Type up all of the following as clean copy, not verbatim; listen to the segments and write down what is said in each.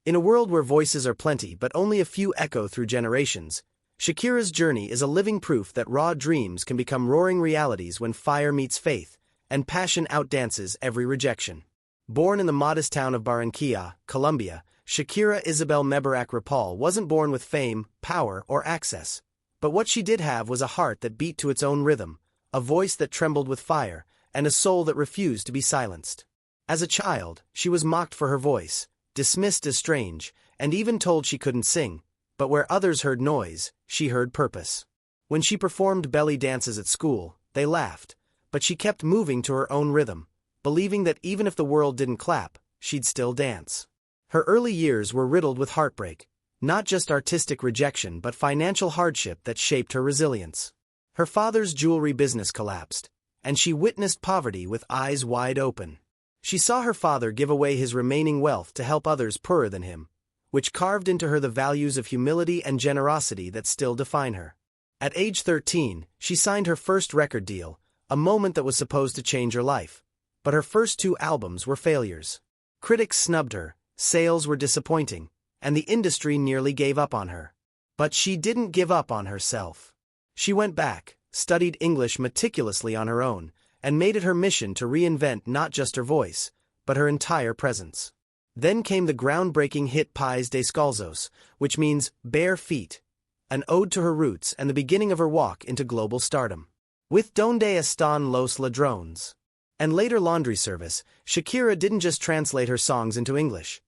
In a world where voices are plenty but only a few echo through generations, Shakira's journey is a living proof that raw dreams can become roaring realities when fire meets faith, and passion outdances every rejection. Born in the modest town of Barranquilla, Colombia, Shakira Isabel Mebarak Rapal wasn't born with fame, power, or access. But what she did have was a heart that beat to its own rhythm, a voice that trembled with fire, and a soul that refused to be silenced. As a child, she was mocked for her voice, dismissed as strange, and even told she couldn't sing, but where others heard noise, she heard purpose. When she performed belly dances at school, they laughed, but she kept moving to her own rhythm, believing that even if the world didn't clap, she'd still dance. Her early years were riddled with heartbreak, not just artistic rejection but financial hardship that shaped her resilience. Her father's jewelry business collapsed, and she witnessed poverty with eyes wide open. She saw her father give away his remaining wealth to help others poorer than him, which carved into her the values of humility and generosity that still define her. At age 13, she signed her first record deal, a moment that was supposed to change her life. But her first 2 albums were failures. Critics snubbed her, sales were disappointing, and the industry nearly gave up on her. But she didn't give up on herself. She went back, studied English meticulously on her own, and made it her mission to reinvent not just her voice, but her entire presence. Then came the groundbreaking hit Pies Descalzos, which means bare feet, an ode to her roots and the beginning of her walk into global stardom. With Donde Están los Ladrones? And later Laundry Service, Shakira didn't just translate her songs into English.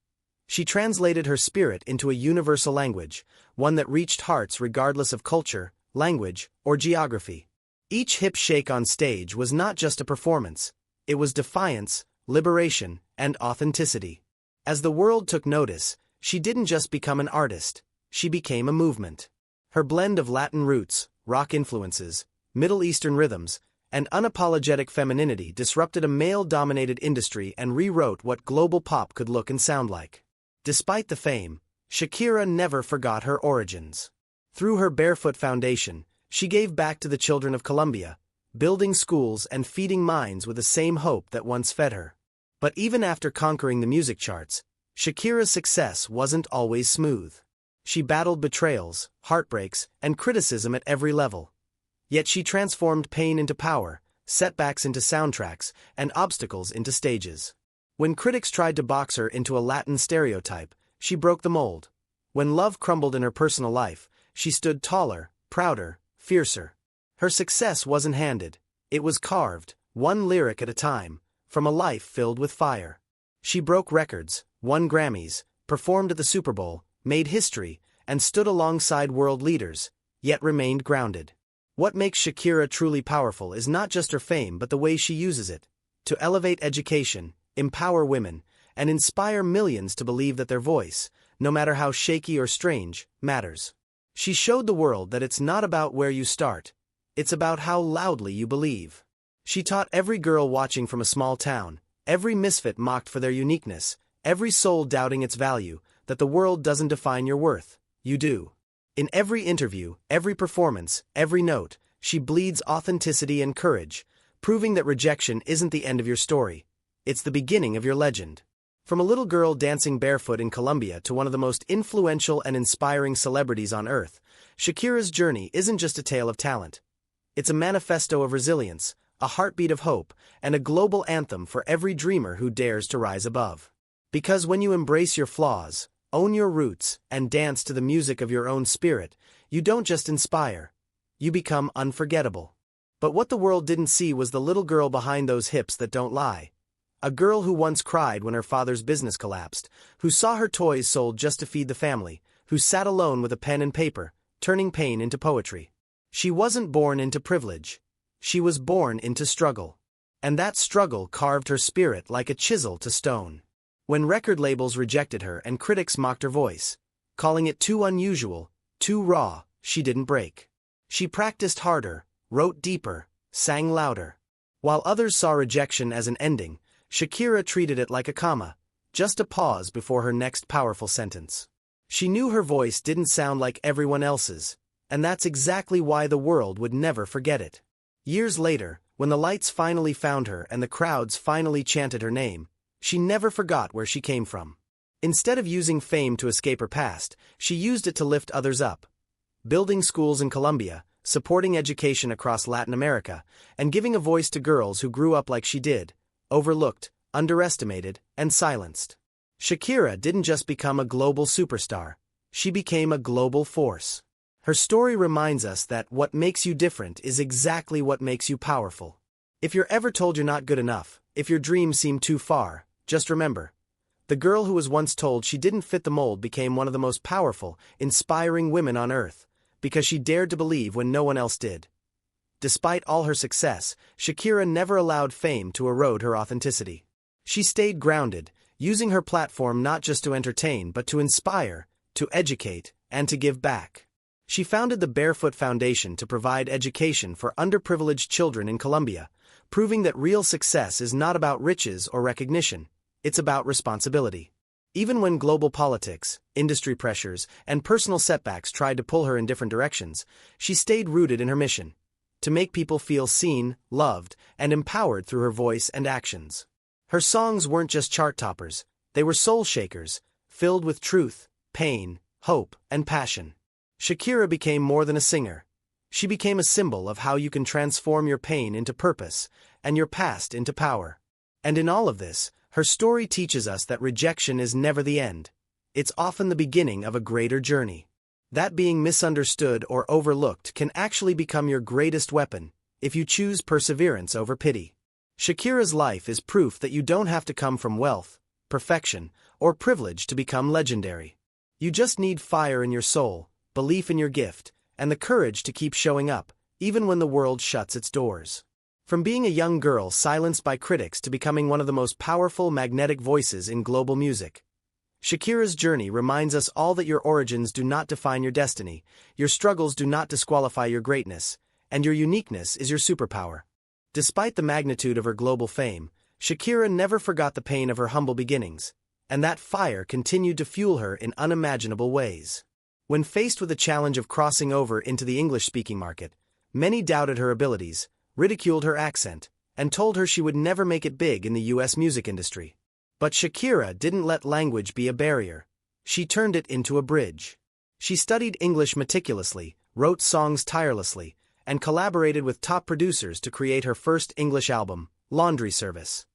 She translated her spirit into a universal language, one that reached hearts regardless of culture, language, or geography. Each hip shake on stage was not just a performance, it was defiance, liberation, and authenticity. As the world took notice, she didn't just become an artist, she became a movement. Her blend of Latin roots, rock influences, Middle Eastern rhythms, and unapologetic femininity disrupted a male-dominated industry and rewrote what global pop could look and sound like. Despite the fame, Shakira never forgot her origins. Through her Barefoot Foundation, she gave back to the children of Colombia, building schools and feeding minds with the same hope that once fed her. But even after conquering the music charts, Shakira's success wasn't always smooth. She battled betrayals, heartbreaks, and criticism at every level. Yet she transformed pain into power, setbacks into soundtracks, and obstacles into stages. When critics tried to box her into a Latin stereotype, she broke the mold. When love crumbled in her personal life, she stood taller, prouder, fiercer. Her success wasn't handed, it was carved, one lyric at a time, from a life filled with fire. She broke records, won Grammys, performed at the Super Bowl, made history, and stood alongside world leaders, yet remained grounded. What makes Shakira truly powerful is not just her fame but the way she uses it, to elevate education, empower women, and inspire millions to believe that their voice, no matter how shaky or strange, matters. She showed the world that it's not about where you start, it's about how loudly you believe. She taught every girl watching from a small town, every misfit mocked for their uniqueness, every soul doubting its value, that the world doesn't define your worth, you do. In every interview, every performance, every note, she bleeds authenticity and courage, proving that rejection isn't the end of your story, it's the beginning of your legend. From a little girl dancing barefoot in Colombia to one of the most influential and inspiring celebrities on earth, Shakira's journey isn't just a tale of talent. It's a manifesto of resilience, a heartbeat of hope, and a global anthem for every dreamer who dares to rise above. Because when you embrace your flaws, own your roots, and dance to the music of your own spirit, you don't just inspire, you become unforgettable. But what the world didn't see was the little girl behind those hips that don't lie. A girl who once cried when her father's business collapsed, who saw her toys sold just to feed the family, who sat alone with a pen and paper, turning pain into poetry. She wasn't born into privilege. She was born into struggle. And that struggle carved her spirit like a chisel to stone. When record labels rejected her and critics mocked her voice, calling it too unusual, too raw, she didn't break. She practiced harder, wrote deeper, sang louder. While others saw rejection as an ending, Shakira treated it like a comma, just a pause before her next powerful sentence. She knew her voice didn't sound like everyone else's, and that's exactly why the world would never forget it. Years later, when the lights finally found her and the crowds finally chanted her name, she never forgot where she came from. Instead of using fame to escape her past, she used it to lift others up. Building schools in Colombia, supporting education across Latin America, and giving a voice to girls who grew up like she did, overlooked, underestimated, and silenced. Shakira didn't just become a global superstar, she became a global force. Her story reminds us that what makes you different is exactly what makes you powerful. If you're ever told you're not good enough, if your dreams seem too far, just remember, the girl who was once told she didn't fit the mold became one of the most powerful, inspiring women on earth, because she dared to believe when no one else did. Despite all her success, Shakira never allowed fame to erode her authenticity. She stayed grounded, using her platform not just to entertain but to inspire, to educate, and to give back. She founded the Barefoot Foundation to provide education for underprivileged children in Colombia, proving that real success is not about riches or recognition, it's about responsibility. Even when global politics, industry pressures, and personal setbacks tried to pull her in different directions, she stayed rooted in her mission: to make people feel seen, loved, and empowered through her voice and actions. Her songs weren't just chart toppers, they were soul shakers, filled with truth, pain, hope, and passion. Shakira became more than a singer. She became a symbol of how you can transform your pain into purpose, and your past into power. And in all of this, her story teaches us that rejection is never the end. It's often the beginning of a greater journey. That being misunderstood or overlooked can actually become your greatest weapon, if you choose perseverance over pity. Shakira's life is proof that you don't have to come from wealth, perfection, or privilege to become legendary. You just need fire in your soul, belief in your gift, and the courage to keep showing up, even when the world shuts its doors. From being a young girl silenced by critics to becoming one of the most powerful magnetic voices in global music, Shakira's journey reminds us all that your origins do not define your destiny, your struggles do not disqualify your greatness, and your uniqueness is your superpower. Despite the magnitude of her global fame, Shakira never forgot the pain of her humble beginnings, and that fire continued to fuel her in unimaginable ways. When faced with the challenge of crossing over into the English-speaking market, many doubted her abilities, ridiculed her accent, and told her she would never make it big in the US music industry. But Shakira didn't let language be a barrier. She turned it into a bridge. She studied English meticulously, wrote songs tirelessly, and collaborated with top producers to create her first English album, Laundry Service.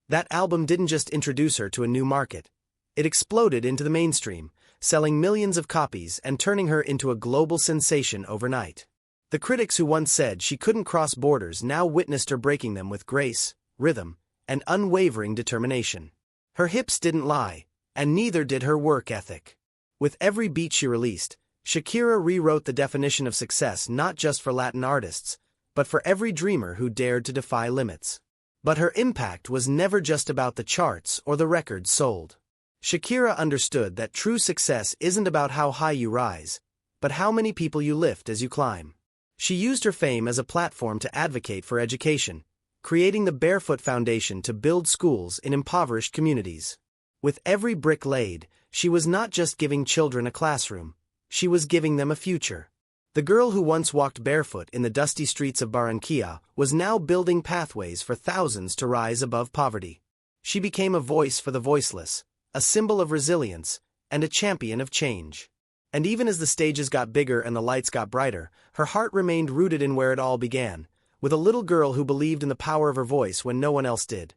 That album didn't just introduce her to a new market. It exploded into the mainstream, selling millions of copies and turning her into a global sensation overnight. The critics who once said she couldn't cross borders now witnessed her breaking them with grace, rhythm, and unwavering determination. Her hips didn't lie, and neither did her work ethic. With every beat she released, Shakira rewrote the definition of success not just for Latin artists, but for every dreamer who dared to defy limits. But her impact was never just about the charts or the records sold. Shakira understood that true success isn't about how high you rise, but how many people you lift as you climb. She used her fame as a platform to advocate for education, creating the Barefoot Foundation to build schools in impoverished communities. With every brick laid, she was not just giving children a classroom, she was giving them a future. The girl who once walked barefoot in the dusty streets of Barranquilla was now building pathways for thousands to rise above poverty. She became a voice for the voiceless, a symbol of resilience, and a champion of change. And even as the stages got bigger and the lights got brighter, her heart remained rooted in where it all began, with a little girl who believed in the power of her voice when no one else did.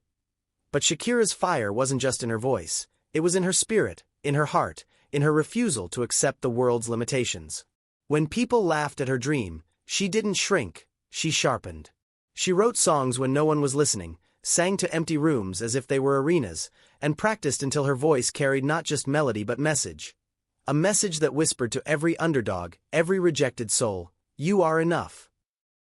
But Shakira's fire wasn't just in her voice, it was in her spirit, in her heart, in her refusal to accept the world's limitations. When people laughed at her dream, she didn't shrink, she sharpened. She wrote songs when no one was listening, sang to empty rooms as if they were arenas, and practiced until her voice carried not just melody but message. A message that whispered to every underdog, every rejected soul, "You are enough."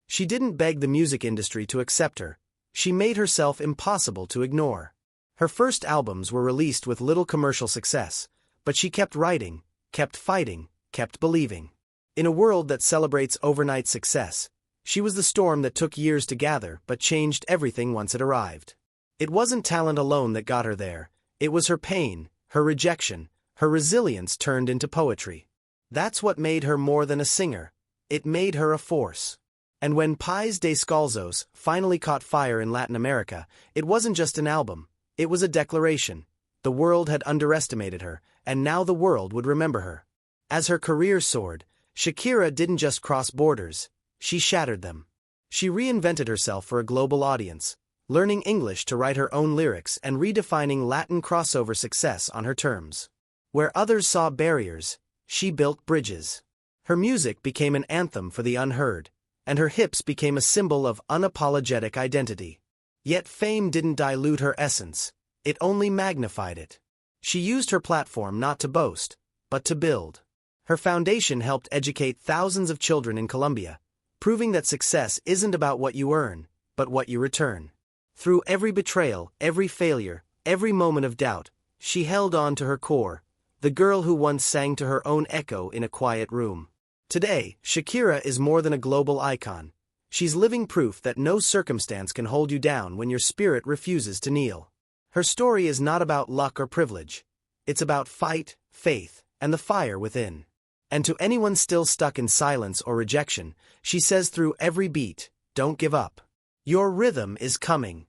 She didn't beg the music industry to accept her, she made herself impossible to ignore. Her first albums were released with little commercial success, but she kept writing, kept fighting, kept believing. In a world that celebrates overnight success, she was the storm that took years to gather but changed everything once it arrived. It wasn't talent alone that got her there, it was her pain, her rejection, her resilience turned into poetry. That's what made her more than a singer, it made her a force. And when Pais Descalzos finally caught fire in Latin America, it wasn't just an album, it was a declaration. The world had underestimated her, and now the world would remember her. As her career soared, Shakira didn't just cross borders, she shattered them. She reinvented herself for a global audience, learning English to write her own lyrics and redefining Latin crossover success on her terms. Where others saw barriers, she built bridges. Her music became an anthem for the unheard, and her hips became a symbol of unapologetic identity. Yet fame didn't dilute her essence, it only magnified it. She used her platform not to boast, but to build. Her foundation helped educate thousands of children in Colombia, proving that success isn't about what you earn, but what you return. Through every betrayal, every failure, every moment of doubt, she held on to her core, the girl who once sang to her own echo in a quiet room. Today, Shakira is more than a global icon. She's living proof that no circumstance can hold you down when your spirit refuses to kneel. Her story is not about luck or privilege. It's about fight, faith, and the fire within. And to anyone still stuck in silence or rejection, she says through every beat, don't give up. Your rhythm is coming.